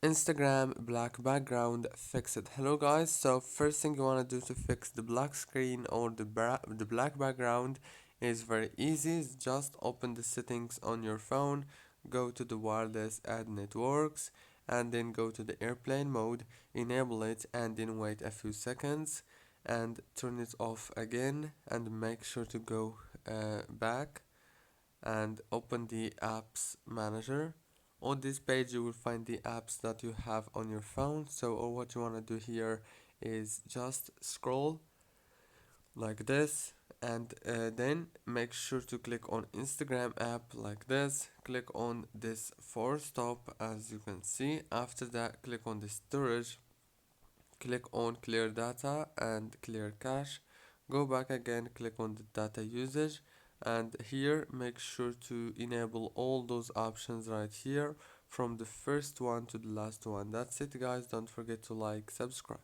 Instagram black background, fix it. Hello guys, so first thing you want to do to fix the black screen or the black background is very easy. Just open the settings on your phone, go to the wireless add networks, and then go to the airplane mode, enable it, and then wait a few seconds and turn it off again, and make sure to go back and open the apps manager. On this page you will find the apps that you have on your phone. So or what you want to do here is just scroll like this, and then make sure to click on Instagram app like this. Click on this force stop as you can see. After that, click on the storage, click on clear data and clear cache. Go back again, click on the data usage, and here make sure to enable all those options right here from the first one to the last one. That's it guys, don't forget to like, subscribe.